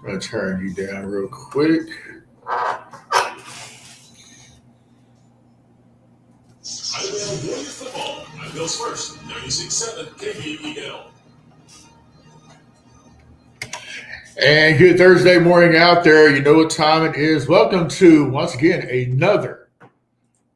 I'm going to turn you down real quick. Idabel Warrior Football, Idabel's first 96.7 KBEL. And good Thursday morning out there. You know what time it is. Welcome to, once again, another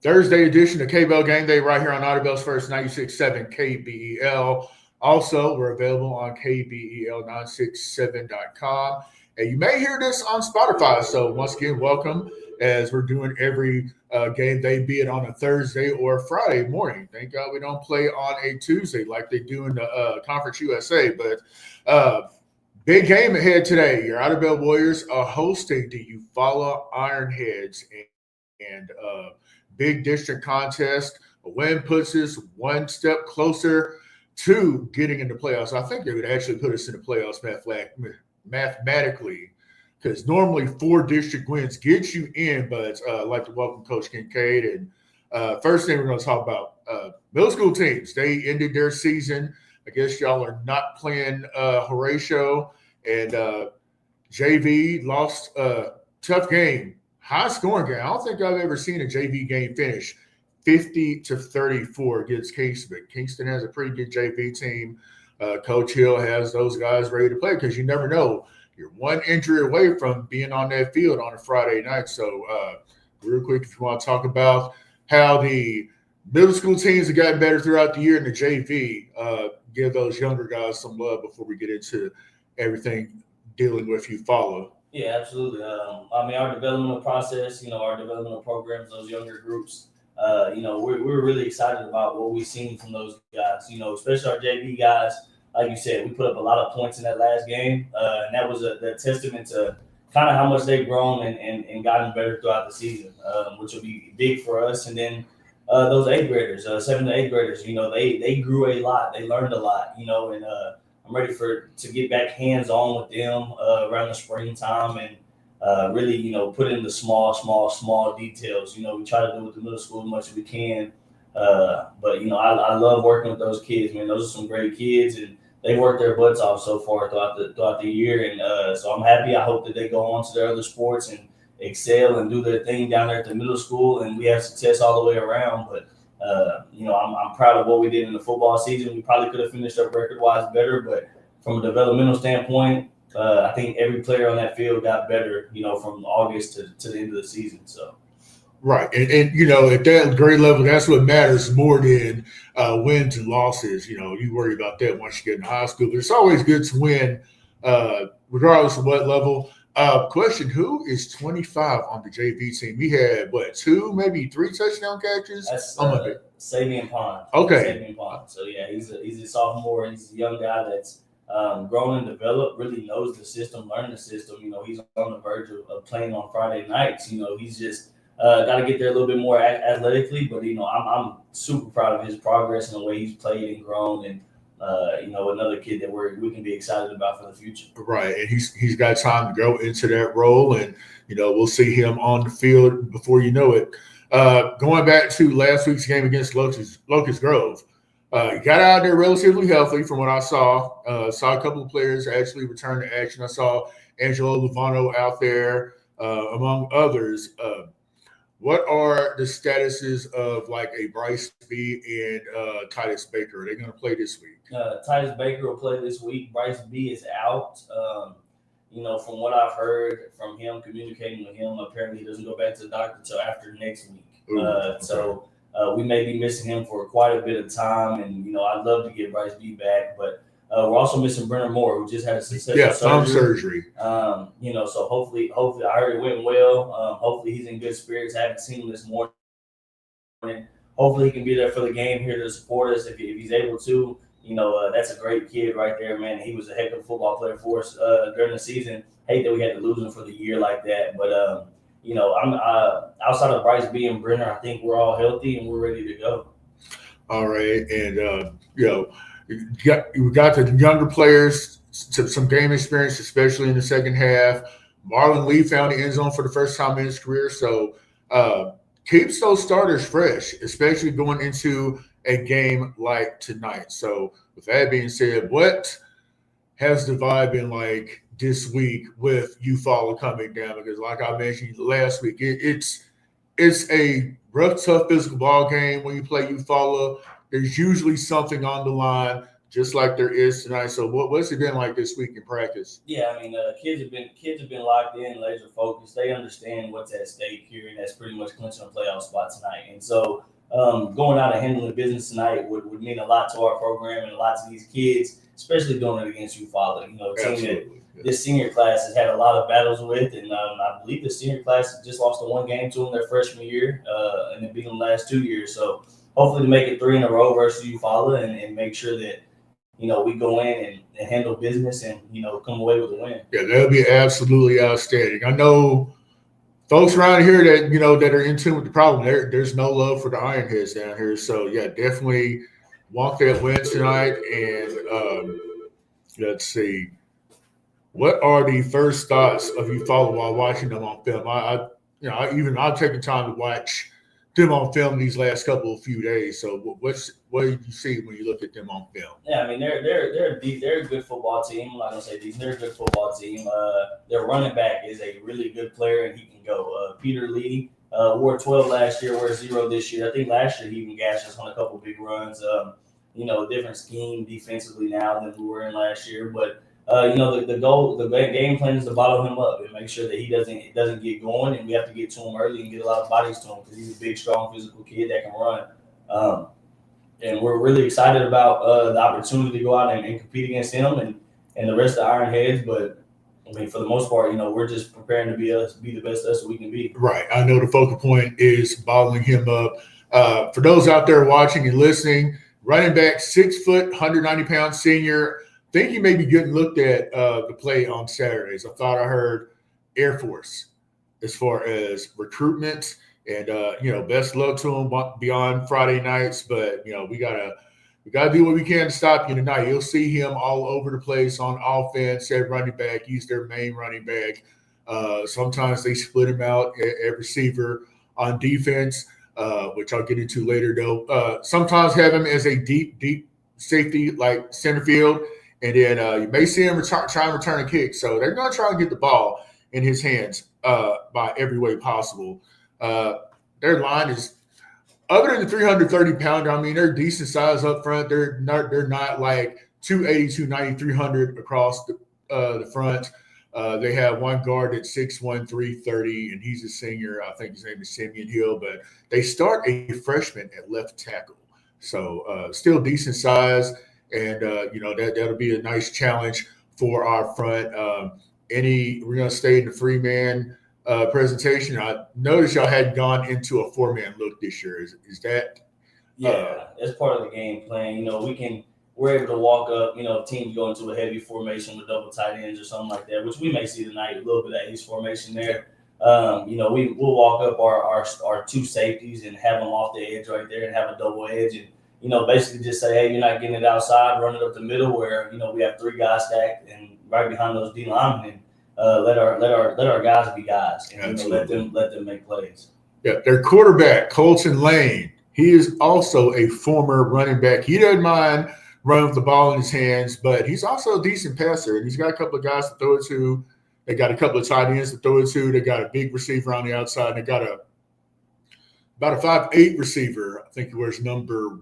Thursday edition of KBEL Game Day right here on Idabel's first 96.7 KBEL. Also, we're available on KBEL967.com. And you may hear this on Spotify. So once again, welcome as we're doing every game day, be it on a Thursday or a Friday morning. Thank God we don't play on a Tuesday like they do in the Conference USA. But big game ahead today. Your Idabel Warriors are hosting the Eufaula Ironheads and big district contest. A win puts us one step closer to getting into playoffs. I think they would actually put us in the playoffs mathematically, because normally 4 district wins get you in. But I'd like to welcome Coach Kincaid. And first thing we're going to talk about, middle school teams. They ended their season. I guess y'all are not playing Horatio. And JV lost a tough game, high scoring game. I don't think I've ever seen a JV game finish 50-34 against Kingston. Kingston has a pretty good JV team. Coach Hill has those guys ready to play because you never know. You're one injury away from being on that field on a Friday night. So real quick, if you want to talk about how the middle school teams have gotten better throughout the year in the JV, give those younger guys some love before we get into everything dealing with Eufaula. Yeah, absolutely. Our developmental process, our developmental programs, those younger groups, we're really excited about what we've seen from those guys, especially our JV guys. Like you said, we put up a lot of points in that last game, and that was a testament to kind of how much they've grown and gotten better throughout the season, which will be big for us. And then those 8th graders, 7th to 8th graders, they grew a lot. They learned a lot, and I'm ready to get back hands-on with them around the springtime and really, put in the small details. We try to do with the middle school as much as we can. But I love working with those kids, man. Those are some great kids, and they've worked their butts off so far throughout the year. And so I'm happy. I hope that they go on to their other sports and excel and do their thing down there at the middle school, and we have success all the way around. But I'm proud of what we did in the football season. We probably could have finished up record-wise better, but from a developmental standpoint, I think every player on that field got better, from August to the end of the season. So, right, and at that grade level, that's what matters more than wins and losses. You worry about that once you get in high school, but it's always good to win, regardless of what level. Question: who is 25 on the JV team? We had 2, maybe 3 touchdown catches. That's Sabian Pond. Okay. Sabian Pond. So yeah, he's a sophomore. He's a young guy that's grown and developed. Really knows the system, learned the system. He's on the verge of playing on Friday nights. He's just got to get there a little bit more athletically. But I'm super proud of his progress and the way he's played and grown, and another kid that we can be excited about for the future. Right, and he's got time to grow into that role, and we'll see him on the field before you know it. Going back to last week's game against Locust Grove, got out there relatively healthy from what I saw. Saw a couple of players actually return to action. I saw Angelo Lovano out there, among others. What are the statuses of like a Bryce B and Titus Baker? Are they going to play this week? Titus Baker will play this week. Bryce B is out. From what I've heard from him, communicating with him, apparently he doesn't go back to the doctor until after next week. Okay. So we may be missing him for quite a bit of time, and I'd love to get Bryce B back, but we're also missing Brenner Moore, who just had a successful surgery. So hopefully I heard it went well. Hopefully he's in good spirits. I haven't seen him this morning. Hopefully he can be there for the game here to support us if he's able to. That's a great kid right there, man. He was a heck of a football player for us during the season. Hate that we had to lose him for the year like that, but I'm outside of Bryce B and Brenner, I think we're all healthy and we're ready to go. All right, and we got the younger players, some game experience, especially in the second half. Marlon Lee found the end zone for the first time in his career, so keeps those starters fresh, especially going into a game like tonight. So with that being said, what has the vibe been like this week with Eufaula coming down? Because, like I mentioned last week, it's a rough, tough physical ball game when you play Eufaula. There's usually something on the line, just like there is tonight. So, what's it been like this week in practice? Yeah, I mean, kids have been locked in, laser focused. They understand what's at stake here, and that's pretty much clinching a playoff spot tonight. And so, going out and handling business tonight would mean a lot to our program and a lot to these kids, especially going it against Eufaula. You know, a team that this senior class has had a lot of battles with, and I believe the senior class just lost the one game to them their freshman year, and then beat them the last 2 years. So hopefully to make it 3 in a row versus Eufaula and make sure that we go in and handle business and come away with a win. Yeah, that'll be absolutely outstanding. I know folks around here that that are in tune with the problem. There's no love for the Ironheads down here. So yeah, definitely want that win tonight. And let's see. What are the first thoughts of Eufaula while watching them on film? I've taken time to watch them on film these last few days. So what did you see when you look at them on film? Yeah, I mean they're a good football team. I'm not gonna say they're a good football team. Their running back is a really good player and he can go. Peter Lee wore 12 last year, wears 0 this year. I think last year he even gashed us on a couple big runs. Different scheme defensively now than we were in last year, but. The game plan is to bottle him up and make sure that he doesn't get going, and we have to get to him early and get a lot of bodies to him because he's a big, strong, physical kid that can run. And we're really excited about the opportunity to go out and compete against him and the rest of the Ironheads. But I mean, for the most part, we're just preparing to be the best us we can be. Right. I know the focal point is bottling him up. For those out there watching and listening, running back, 6 foot, 190-pound senior. I think he may be getting looked at the play on Saturdays. I thought I heard Air Force as far as recruitment and best luck to him beyond Friday nights. But we gotta do what we can to stop you tonight. You'll see him all over the place on offense at running back. He's their main running back. Sometimes they split him out at receiver on defense, which I'll get into later. Though sometimes have him as a deep safety like center field. And then you may see him try and return a kick. So they're going to try and get the ball in his hands by every way possible. Their line is, other than the 330-pounder, I mean, they're decent size up front. They're not like 280, 290, 300 across the front. They have one guard at 6'1", 330, and he's a senior. I think his name is Simeon Hill. But they start a freshman at left tackle. So still decent size. And, that'll be a nice challenge for our front. We're going to stay in the three-man presentation. I noticed y'all had gone into a 4-man look this year. Is that? Yeah, that's part of the game plan. We're able to walk up, if teams go into a heavy formation with double tight ends or something like that, which we may see tonight, a little bit of ace formation there. We'll walk up our 2 safeties and have them off the edge right there and have a double edge and, basically just say, hey, you're not getting it outside, run it up the middle where, we have 3 guys stacked and right behind those D linemen and let our guys be guys and let them make plays. Yeah, their quarterback, Colton Lane, he is also a former running back. He doesn't mind running with the ball in his hands, but he's also a decent passer. And he's got a couple of guys to throw it to. They got a couple of tight ends to throw it to. They got a big receiver on the outside. And they got about a 5'8" receiver. I think he wears number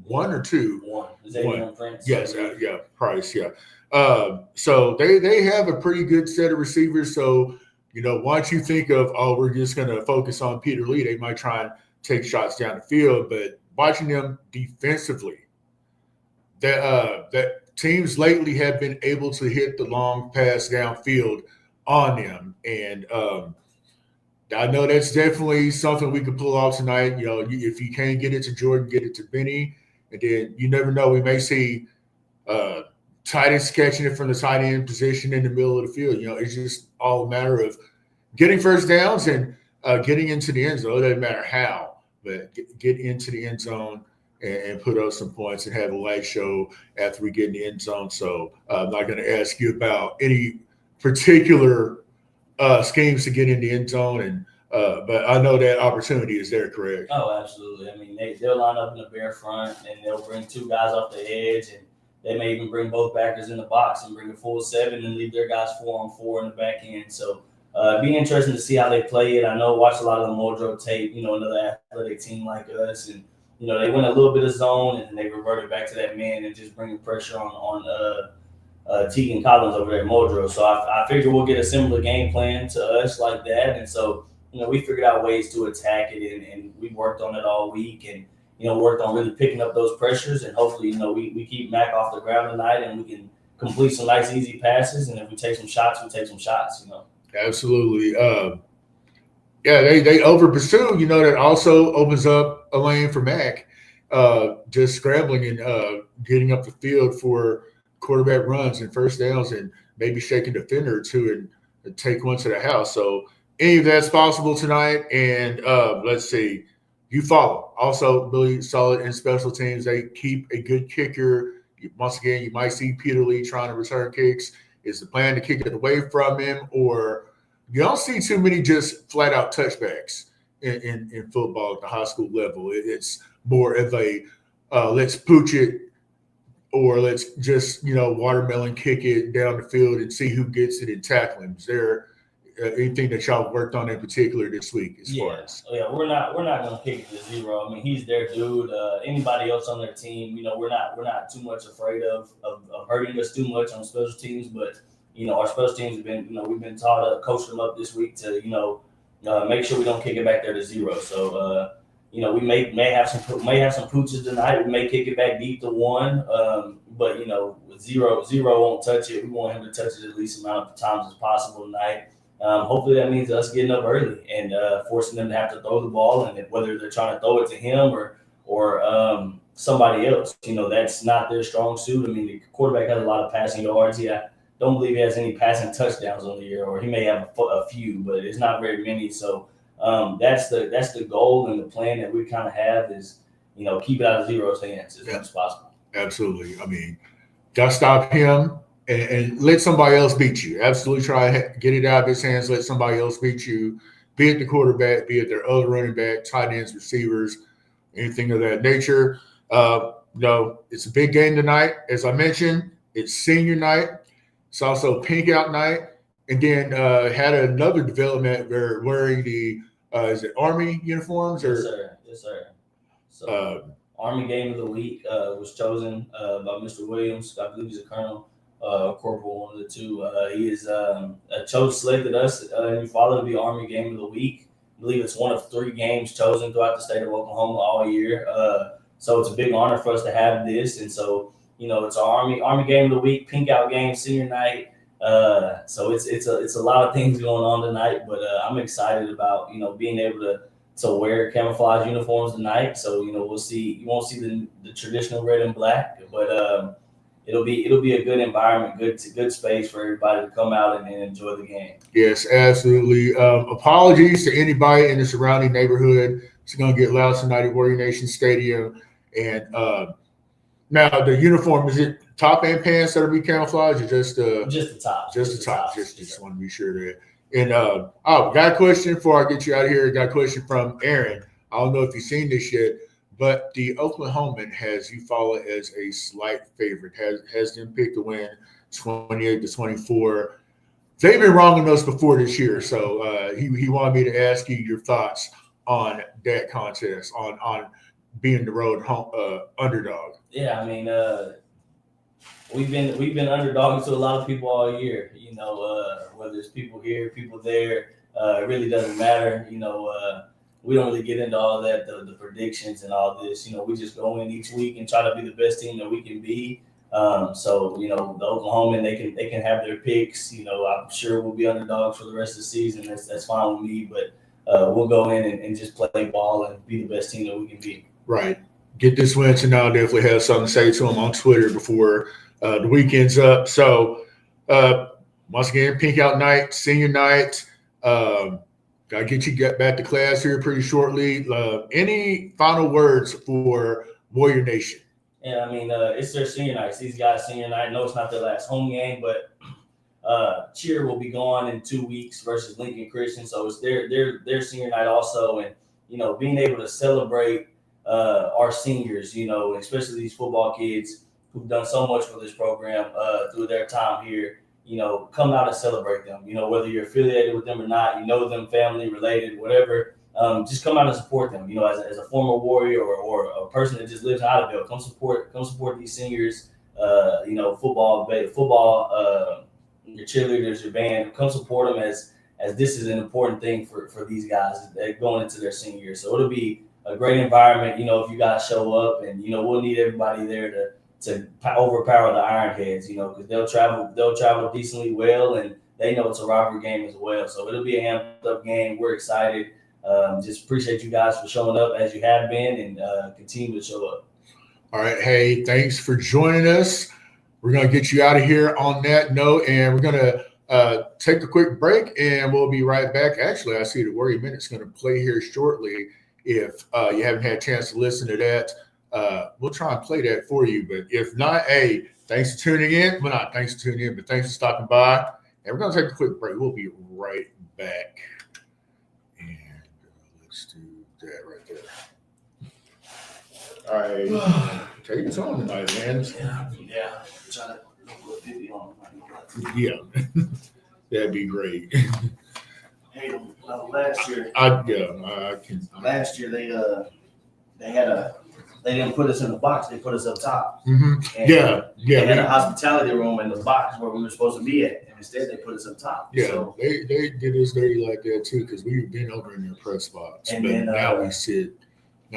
1 or 2. 1. Is that one? Prince? Yes, Price, yeah. So they have a pretty good set of receivers. So, once you think of, we're just going to focus on Peter Lee, they might try and take shots down the field. But watching them defensively, that teams lately have been able to hit the long pass downfield on them. And I know that's definitely something we could pull off tonight. If you can't get it to Jordan, get it to Benny. And then you never know. We may see tight ends catching it from the tight end position in the middle of the field. It's just all a matter of getting first downs and getting into the end zone. It doesn't matter how, but get into the end zone and put up some points and have a light show after we get in the end zone. So I'm not going to ask you about any particular schemes to get in the end zone but I know that opportunity is there, correct? Oh, absolutely. I mean, they'll line up in the bare front, and they'll bring 2 guys off the edge, and they may even bring both backers in the box and bring a full 7 and leave their guys 4-on-4 in the back end. So it'd be interesting to see how they play it. I know watch a lot of the Mojo tape, another athletic team like us, and they went a little bit of zone and then they reverted back to that man and just bringing pressure on Tegan Collins over there at Mojo. So I figure we'll get a similar game plan to us like that. And so, we figured out ways to attack it and we worked on it all week and, worked on really picking up those pressures. And hopefully, we keep Mac off the ground tonight and we can complete some nice, easy passes. And if we take some shots, we take some shots, Absolutely. They over pursue, that also opens up a lane for Mac, just scrambling and getting up the field for quarterback runs and first downs and maybe shake a defender or two and take one to the house. So any of that's possible tonight. And let's see, you follow. Also really solid in special teams. They keep a good kicker. Once again, you might see Peter Lee trying to return kicks. Is the plan to kick it away from him, or you don't see too many just flat out touchbacks in football at the high school level? It's more of a let's pooch it, or let's just watermelon kick it down the field and see who gets it and tackle him. Is there anything that y'all worked on in particular this week? We're not gonna kick it to 0. I mean, he's their dude. Anybody else on their team, we're not too much afraid of hurting us too much on special teams. But our special teams have been, we've been taught to coach them up this week to make sure we don't kick it back there to 0. So we may have some pooches tonight. We may kick it back deep to 1. But with 0 won't touch it. We want him to touch it at least amount of times as possible tonight. Hopefully that means us getting up early and forcing them to have to throw the ball, and whether they're trying to throw it to him or somebody else, that's not their strong suit. I mean, the quarterback has a lot of passing yards. I don't believe he has any passing touchdowns on the year, or he may have a few, but it's not very many. So that's the goal and the plan that we kind of have is keep it out of 0's hands as much as possible. Absolutely. I mean, gotta stop him. And let somebody else beat you. Absolutely try to get it out of his hands. Let somebody else beat you, be it the quarterback, be it their other running back, tight ends, receivers, anything of that nature. It's a big game tonight. As I mentioned, it's senior night. It's also pink out night. And then had another development where wearing the is it Army uniforms? Yes, sir. So Army Game of the Week was chosen by Mr. Williams. I believe he's a colonel. Corporal, one of the two. He is selected us in Eufaula to be Army Game of the Week. I believe it's one of 3 games chosen throughout the state of Oklahoma all year. So it's a big honor for us to have this. And so, it's our Army Game of the Week, pink out game, senior night. So it's a lot of things going on tonight, but I'm excited about, being able to wear camouflage uniforms tonight. So, we'll see, you won't see the traditional red and black, but it'll be a good environment, good space for everybody to come out and enjoy the game. Yes, absolutely. Apologies to anybody in the surrounding neighborhood. It's going to get loud tonight at Warrior Nation Stadium. And now the uniform, is it top and pants that'll be camouflage, or just the top? Just the top. Just want to be sure that. And got a question before I get you out of here. Got a question from Aaron. I don't know if you've seen this yet, but the Oklahoman has Eufaula as a slight favorite, has them picked to win 28-24. They've been wrong on us before this year, so he wanted me to ask you your thoughts on that contest, on being the road underdog. Yeah, I mean, we've been underdogs to a lot of people all year. Whether it's people here, people there, it really doesn't matter. We don't really get into all that, the predictions and all this. We just go in each week and try to be the best team that we can be. So the Oklahoman, they can have their picks. I'm sure we'll be underdogs for the rest of the season. That's fine with me. But we'll go in and just play ball and be the best team that we can be. Right. Get this win tonight. I'll definitely have something to say to them on Twitter before the weekend's up. So once again, pink out night, senior night. Got to get you back to class here pretty shortly. Any final words for Warrior Nation? Yeah, I mean, it's their senior night. These guys' senior night. I know it's not their last home game, but cheer will be gone in 2 weeks versus Lincoln Christian. So it's their senior night also. And, being able to celebrate our seniors, especially these football kids who've done so much for this program through their time here, come out and celebrate them. Whether you're affiliated with them or not, them, family, related, whatever, just come out and support them. As a former Warrior or a person that just lives in Idabel, come support these seniors. Football, your cheerleaders, your band, come support them as this is an important thing for these guys going into their senior year. So it'll be a great environment, if you guys show up, and we'll need everybody there to overpower the Ironheads, because they'll travel decently well, and they know it's a rivalry game as well. So it'll be a amped up game. We're excited. Just appreciate you guys for showing up as you have been, and continue to show up. All right. Hey, thanks for joining us. We're going to get you out of here on that note, and we're going to take a quick break, and we'll be right back. Actually, I see the Warrior Minute's going to play here shortly. If you haven't had a chance to listen to that, we'll try and play that for you. But if not, hey, thanks for tuning in. Well, not thanks for tuning in, but thanks for stopping by. And we're going to take a quick break. We'll be right back. And let's do that right there. All right. Take it on tonight, man. Yeah. Try to put 50 on. Yeah. That'd be great. Hey, last year. Last year they didn't put us in the box. They put us up top. Mm-hmm. They had a hospitality room in the box where we were supposed to be at, and instead they put us up top. Yeah, so, they did us dirty like that too, because we've been over in their press box, and but then, now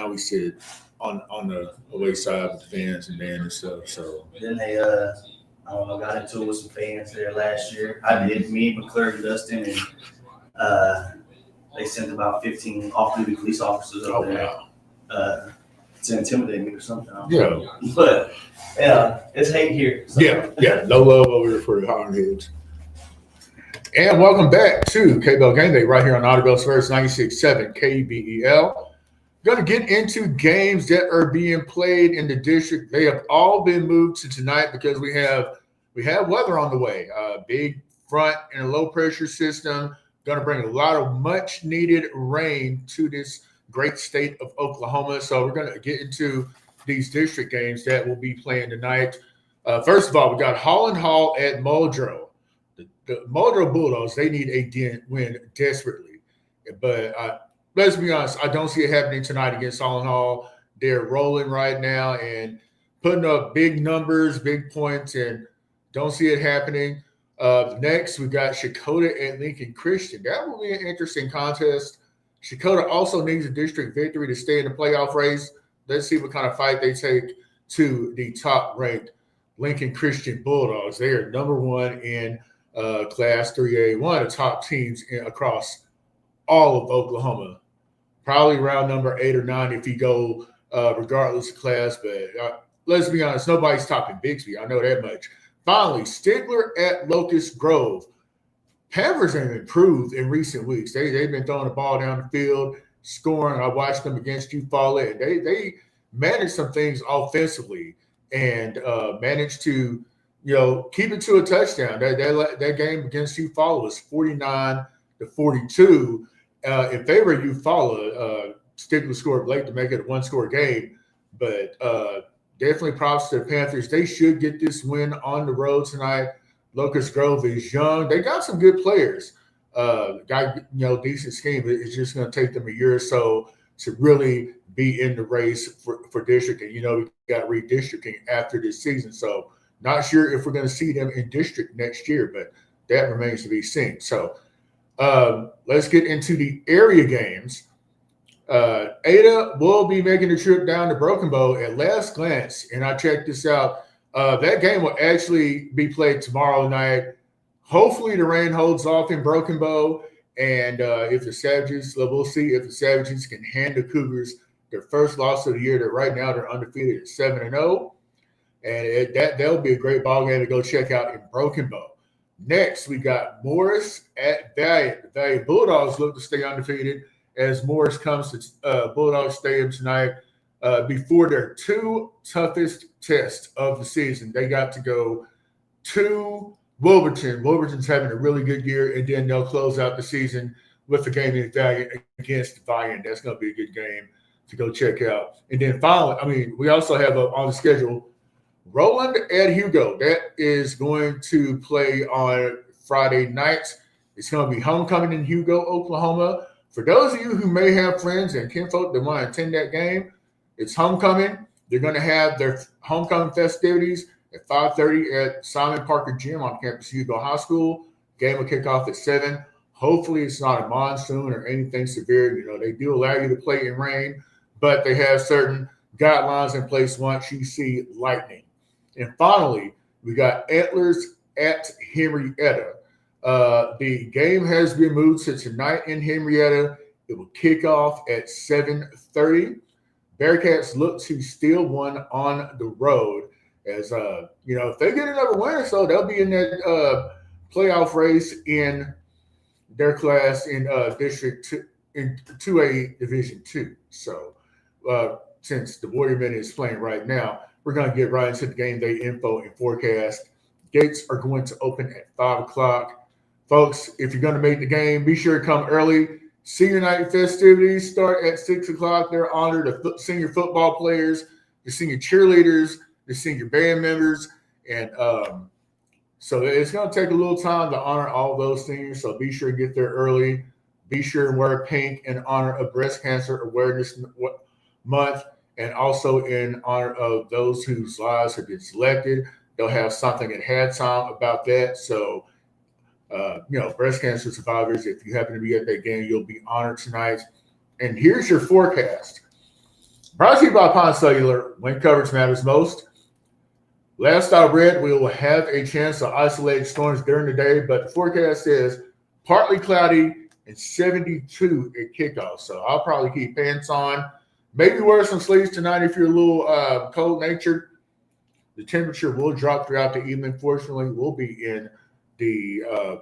we sit on the away side with the fans and stuff. So then they got into it with some fans there last year. I did, me, McClure, and Dustin, and they sent about 15 off-duty police officers up there. Wow. To intimidate me or something. Yeah. But it's hate here. So. Yeah. No love over here for the Ironheads. And welcome back to KBL Game Day right here on Idabel's First 96.7 KBEL. Going to get into games that are being played in the district. They have all been moved to tonight because we have weather on the way. Big front and a low pressure system going to bring a lot of much needed rain to this great state of Oklahoma. So we're going to get into these district games that will be playing tonight. First of all, we got Holland Hall at Muldrow. The Muldrow Bulldogs, they need a win desperately. But let's be honest, I don't see it happening tonight against Holland Hall. They're rolling right now and putting up big numbers, big points, and don't see it happening. Next, we got Shakota at Lincoln Christian. That will be an interesting contest. Shakota also needs a district victory to stay in the playoff race. Let's see what kind of fight they take to the top-ranked Lincoln Christian Bulldogs. They are number one in Class 3A, one of the top teams across all of Oklahoma. Probably around number 8 or 9 if you go regardless of class. But let's be honest, nobody's topping Bixby. I know that much. Finally, Stigler at Locust Grove. Panthers have improved in recent weeks. They've been throwing the ball down the field, scoring. I watched them against Eufaula, and they managed some things offensively and managed to, keep it to a touchdown. That game against Eufaula was 49-42 in favor of Eufaula. Stigler scored late to make it a one-score game, but definitely props to the Panthers. They should get this win on the road tonight. Locust Grove is young. They got some good players. Decent scheme. It's just going to take them a year or so to really be in the race for district. And, we got redistricting after this season. So not sure if we're going to see them in district next year, but that remains to be seen. So let's get into the area games. Ada will be making a trip down to Broken Bow at last glance, and I checked this out. That game will actually be played tomorrow night. Hopefully the rain holds off in Broken Bow, and if the Savages, we'll see if the Savages can hand the Cougars their first loss of the year. That right now they're undefeated at 7-0, and that'll be a great ball game to go check out in Broken Bow. Next, we got Morris at Valiant. The Valiant Bulldogs look to stay undefeated as Morris comes to Bulldog Stadium tonight. Before their two toughest tests of the season, they got to go to Wolverton. Wolverton's having a really good year, and then they'll close out the season with the game in Valiant against Valiant. That's going to be a good game to go check out. And then finally, we also have on the schedule Roland at Hugo. That is going to play on Friday night. It's going to be homecoming in Hugo, Oklahoma. For those of you who may have friends and kinfolk that want to attend that game, it's homecoming. They're going to have their homecoming festivities at 5:30 at Simon Parker Gym on campus Hugo High School. Game will kick off at 7. Hopefully, it's not a monsoon or anything severe. You know, they do allow you to play in rain, but they have certain guidelines in place once you see lightning. And finally, we got Antlers at Henrietta. The game has been moved to tonight in Henrietta. It will kick off at 7:30. Bearcats look to steal one on the road. As if they get another win, so they'll be in that playoff race in their class in District 2, in 2A Division 2. So since the Warriormen is playing right now, we're going to get right into the game day info and forecast. Gates are going to open at 5 o'clock. Folks, if you're going to make the game, be sure to come early. Senior night festivities start at 6 o'clock. They're honored the senior football players, the senior cheerleaders, the senior band members. And so it's going to take a little time to honor all those seniors. So be sure to get there early. Be sure and wear pink in honor of Breast Cancer Awareness Month, and also in honor of those whose lives have been selected. They'll have something at halftime about that. So, breast cancer survivors, if you happen to be at that game, you'll be honored tonight. And here's your forecast. Brought to you by Pond Cellular, when coverage matters most. Last I read, we will have a chance of isolated storms during the day, but the forecast says partly cloudy and 72 at kickoff. So I'll probably keep pants on. Maybe wear some sleeves tonight if you're a little cold-natured. The temperature will drop throughout the evening. Fortunately, we'll be in the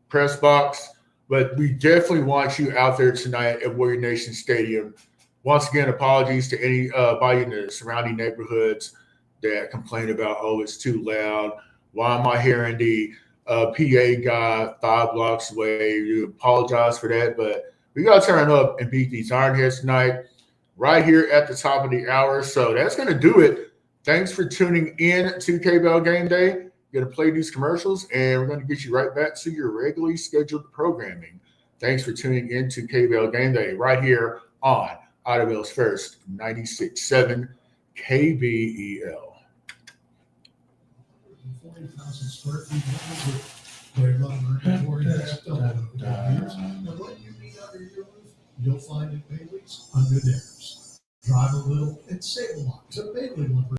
press box, but we definitely want you out there tonight at Warrior Nation Stadium. Once again, apologies to anybody in the surrounding neighborhoods that complain about, oh, it's too loud. Why am I hearing the PA guy 5 blocks away? You apologize for that, but we got to turn up and beat these Ironheads tonight right here at the top of the hour. So that's going to do it. Thanks for tuning in to K-Bell Game Day. We're going to play these commercials, and we're going to get you right back to your regularly scheduled programming. Thanks for tuning in to K-Bell Game Day right here on Idabel's First 96.7 KBEL. 40,000 square feet. Where and when you meet under your roof, you'll find it Bailey's under theirs. Drive a little and save a lot. It's a Bailey lumber.